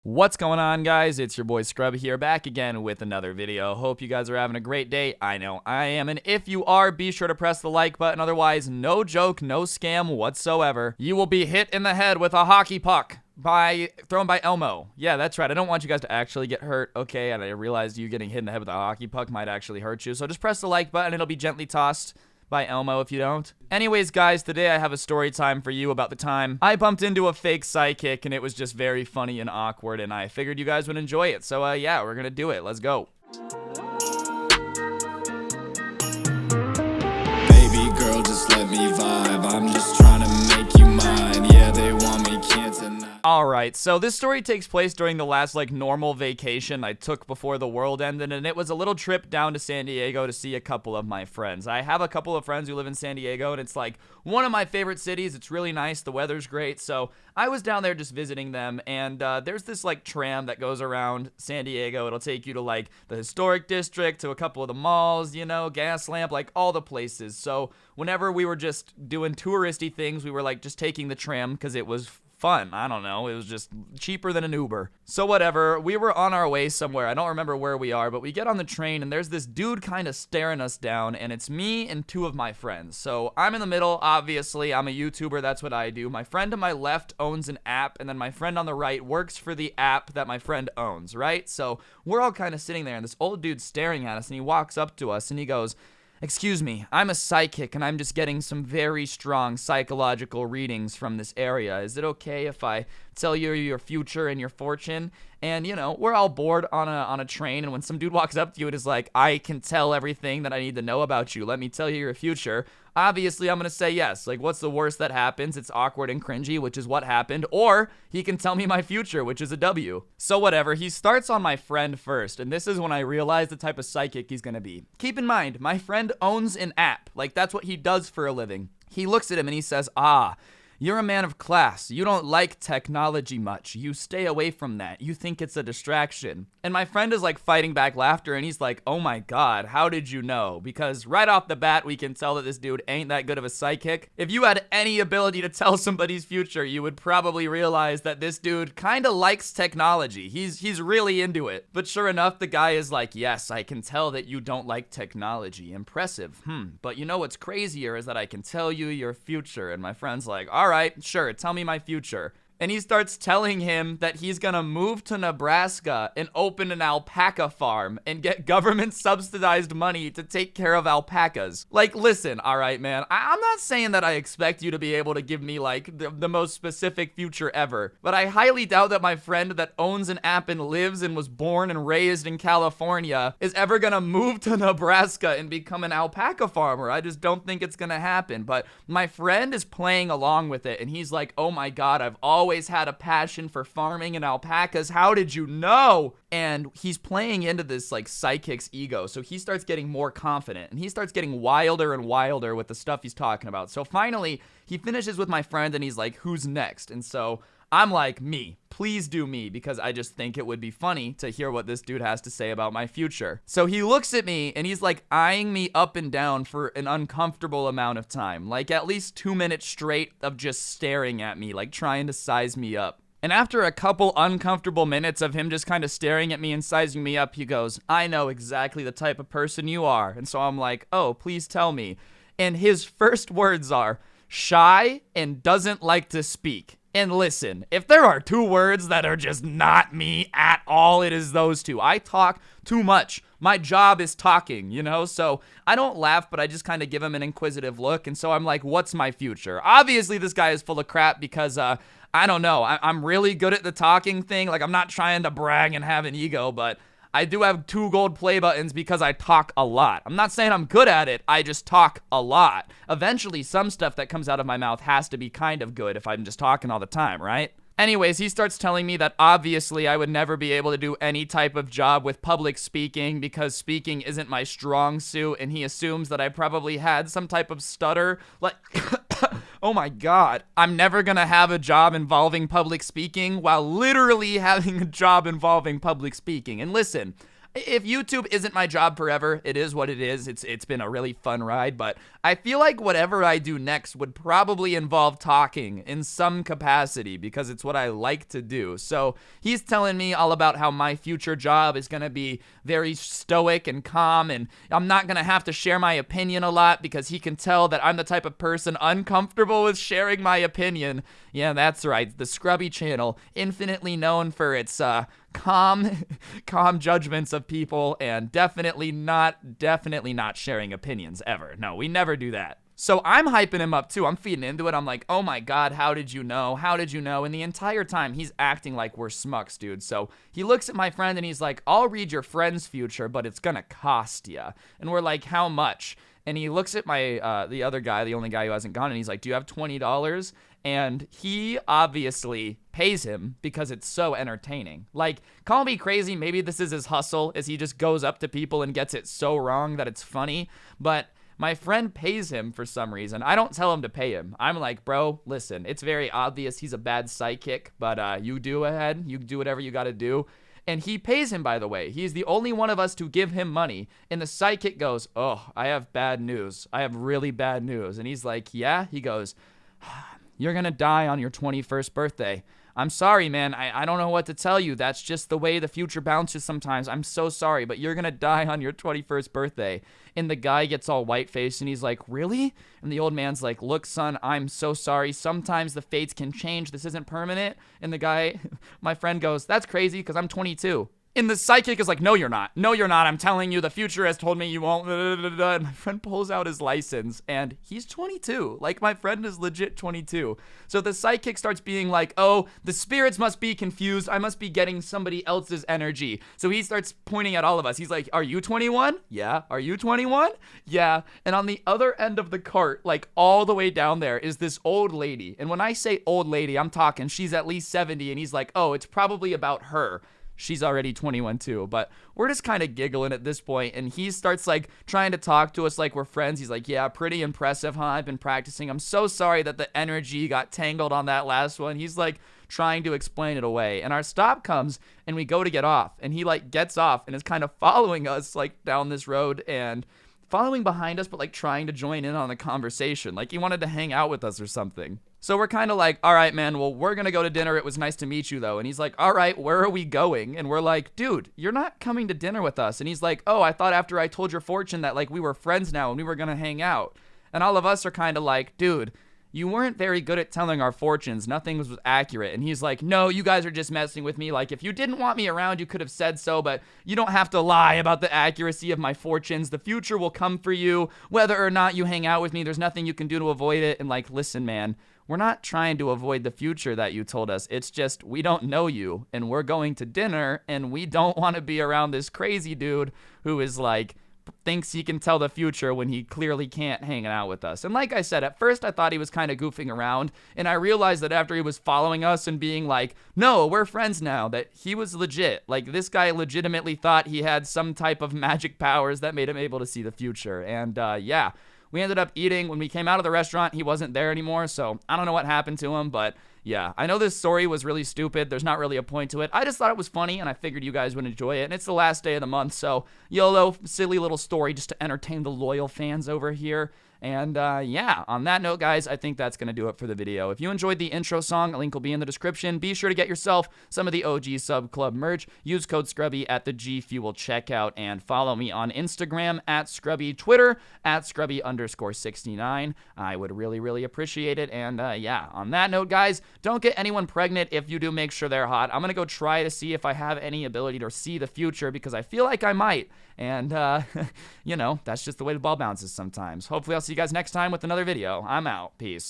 What's going on, guys? It's your boy Scrub here, back again with another video. Hope you guys are having a great day. I know I am, and if you are, be sure to press the like button. Otherwise, no joke, no scam whatsoever. You will be hit in the head with a hockey puck thrown by Elmo. Yeah, that's right. I don't want you guys to actually get hurt, okay? And I realized you getting hit in the head with a hockey puck might actually hurt you. So just press the like button. It'll be gently tossed by Elmo if you don't. Anyways, guys, today I have a story time for you about the time I bumped into a fake psychic, and it was just very funny and awkward, and I figured you guys would enjoy it. So, yeah, we're gonna do it. Let's go. Baby girl, just let me vibe. I'm just trying to make you mine. Yeah, they want me, can't deny. Alright, so this story takes place during the last, normal vacation I took before the world ended, and it was a little trip down to San Diego to see a couple of my friends. I have a couple of friends who live in San Diego, and it's, one of my favorite cities. It's really nice. The weather's great, so I was down there just visiting them, and there's this, tram that goes around San Diego. It'll take you to, the historic district, to a couple of the malls, Gaslamp, all the places. So whenever we were just doing touristy things, we were, just taking the tram because it was fun. I don't know. It was just cheaper than an Uber. So whatever. We were on our way somewhere. I don't remember where we are, but we get on the train and there's this dude kind of staring us down, and it's me and two of my friends. So I'm in the middle, obviously. I'm a YouTuber. That's what I do. My friend to my left owns an app, and then my friend on the right works for the app that my friend owns, right? So we're all kind of sitting there, and this old dude's staring at us, and he walks up to us and he goes, "Excuse me, I'm a psychic and I'm just getting some very strong psychological readings from this area. Is it okay if I tell you your future and your fortune?" And, we're all bored on a train, and when some dude walks up to you and is like, "I can tell everything that I need to know about you. Let me tell you your future." Obviously, I'm going to say yes. What's the worst that happens? It's awkward and cringy, which is what happened. Or he can tell me my future, which is a W. So whatever, he starts on my friend first, and this is when I realize the type of psychic he's going to be. Keep in mind, my friend owns an app. That's what he does for a living. He looks at him and he says, "You're a man of class. You don't like technology much. You stay away from that. You think it's a distraction." And my friend is fighting back laughter, and he's like, "Oh my God, how did you know?" Because right off the bat, we can tell that this dude ain't that good of a psychic. If you had any ability to tell somebody's future, you would probably realize that this dude kind of likes technology. He's really into it. But sure enough, the guy is like, "Yes, I can tell that you don't like technology. Impressive. But you know what's crazier is that I can tell you your future." And my friend's like, "All right, sure, tell me my future." And he starts telling him that he's gonna move to Nebraska and open an alpaca farm and get government subsidized money to take care of alpacas. Listen, all right, man, I'm not saying that I expect you to be able to give me the most specific future ever, but I highly doubt that my friend that owns an app and lives and was born and raised in California is ever gonna move to Nebraska and become an alpaca farmer. I just don't think it's gonna happen. But my friend is playing along with it, and he's like, "Oh my God, I've always had a passion for farming and alpacas. How did you know?" And he's playing into this psychic's ego. So he starts getting more confident, and he starts getting wilder and wilder with the stuff he's talking about. So finally, he finishes with my friend, and he's like, "Who's next?" And so I'm like, "Me. Please do me," because I just think it would be funny to hear what this dude has to say about my future. So he looks at me and he's eyeing me up and down for an uncomfortable amount of time, at least 2 minutes straight of just staring at me, trying to size me up. And after a couple uncomfortable minutes of him just kind of staring at me and sizing me up, he goes, "I know exactly the type of person you are." And so I'm like, "Oh, please tell me." And his first words are, "Shy and doesn't like to speak." And listen, if there are two words that are just not me at all, it is those two. I talk too much. My job is talking, So I don't laugh, but I just kind of give him an inquisitive look. And so I'm like, "What's my future?" Obviously, this guy is full of crap because, I don't know. I'm really good at the talking thing. I'm not trying to brag and have an ego, but I do have 2 gold play buttons because I talk a lot. I'm not saying I'm good at it, I just talk a lot. Eventually, some stuff that comes out of my mouth has to be kind of good if I'm just talking all the time, right? Anyways, he starts telling me that obviously I would never be able to do any type of job with public speaking because speaking isn't my strong suit, and he assumes that I probably had some type of stutter. Oh my God, I'm never gonna have a job involving public speaking while literally having a job involving public speaking. And listen, if YouTube isn't my job forever, it is what it is. It's been a really fun ride, but I feel like whatever I do next would probably involve talking in some capacity because it's what I like to do. So he's telling me all about how my future job is going to be very stoic and calm, and I'm not going to have to share my opinion a lot because he can tell that I'm the type of person uncomfortable with sharing my opinion. Yeah, that's right. The Scrubby channel, infinitely known for its calm judgments of people, and definitely not sharing opinions ever. No, we never do that. So I'm hyping him up too. I'm feeding into it. I'm like, oh my God, how did you know? How did you know? And the entire time he's acting like we're smucks, dude. So he looks at my friend and he's like, I'll read your friend's future, but it's gonna cost you. And we're like, how much? And he looks at my the other guy, the only guy who hasn't gone, and he's like, do you have $20? And he obviously pays him because it's so entertaining. Like, call me crazy, maybe this is his hustle, as he just goes up to people and gets it so wrong that it's funny, but my friend pays him for some reason. I don't tell him to pay him. I'm like, bro, listen, it's very obvious he's a bad psychic, but you do ahead, you do whatever you gotta do. And he pays him, by the way. He's the only one of us to give him money. And the psychic goes, oh, I have bad news. I have really bad news. And he's like, yeah? He goes, you're gonna die on your 21st birthday. I'm sorry, man. I don't know what to tell you. That's just the way the future bounces sometimes. I'm so sorry, but you're gonna die on your 21st birthday. And the guy gets all white-faced and he's like, really? And the old man's like, look, son, I'm so sorry. Sometimes the fates can change. This isn't permanent. And the guy, my friend goes, that's crazy because I'm 22. And the psychic is like, no, you're not. No, you're not. I'm telling you, the future has told me you won't. And my friend pulls out his license, and he's 22. Like, my friend is legit 22. So the psychic starts being like, oh, the spirits must be confused. I must be getting somebody else's energy. So he starts pointing at all of us. He's like, are you 21? Yeah. Are you 21? Yeah. And on the other end of the cart, like all the way down there, is this old lady. And when I say old lady, I'm talking she's at least 70. And he's like, oh, it's probably about her. She's already 21 too, but we're just kind of giggling at this point, and he starts like trying to talk to us like we're friends. He's like, yeah, pretty impressive, huh? I've been practicing. I'm so sorry that the energy got tangled on that last one. He's like trying to explain it away, and our stop comes and we go to get off, and he like gets off and is kind of following us like down this road and following behind us, but like trying to join in on the conversation. Like he wanted to hang out with us or something. So we're kind of like, all right, man, well, we're going to go to dinner. It was nice to meet you, though. And he's like, all right, where are we going? And we're like, dude, you're not coming to dinner with us. And he's like, oh, I thought after I told your fortune that, like, we were friends now and we were going to hang out. And all of us are kind of like, dude, you weren't very good at telling our fortunes. Nothing was accurate. And he's like, no, you guys are just messing with me. Like, if you didn't want me around, you could have said so, but you don't have to lie about the accuracy of my fortunes. The future will come for you. Whether or not you hang out with me, there's nothing you can do to avoid it. And like, listen, man, we're not trying to avoid the future that you told us. It's just we don't know you, and we're going to dinner, and we don't want to be around this crazy dude who is like, thinks he can tell the future when he clearly can't hang out with us. And like I said, at first I thought he was kind of goofing around, and I realized that after he was following us and being like, no, we're friends now, that he was legit. Like, this guy legitimately thought he had some type of magic powers that made him able to see the future. And yeah, we ended up eating. When we came out of the restaurant, he wasn't there anymore, so I don't know what happened to him, but yeah, I know this story was really stupid. There's not really a point to it. I just thought it was funny, and I figured you guys would enjoy it, and it's the last day of the month, so YOLO, silly little story just to entertain the loyal fans over here. And yeah, on that note, guys, I think that's going to do it for the video. If you enjoyed the intro song, a link will be in the description. Be sure to get yourself some of the OG Sub Club merch. Use code Scrubby at the G Fuel checkout, and follow me on Instagram at Scrubby, Twitter at Scrubby_69. I would really, really appreciate it. And yeah, on that note, guys, don't get anyone pregnant. If you do, make sure they're hot. I'm going to go try to see if I have any ability to see the future, because I feel like I might. And, you know, that's just the way the ball bounces sometimes. Hopefully I'll see you guys next time with another video. I'm out. Peace.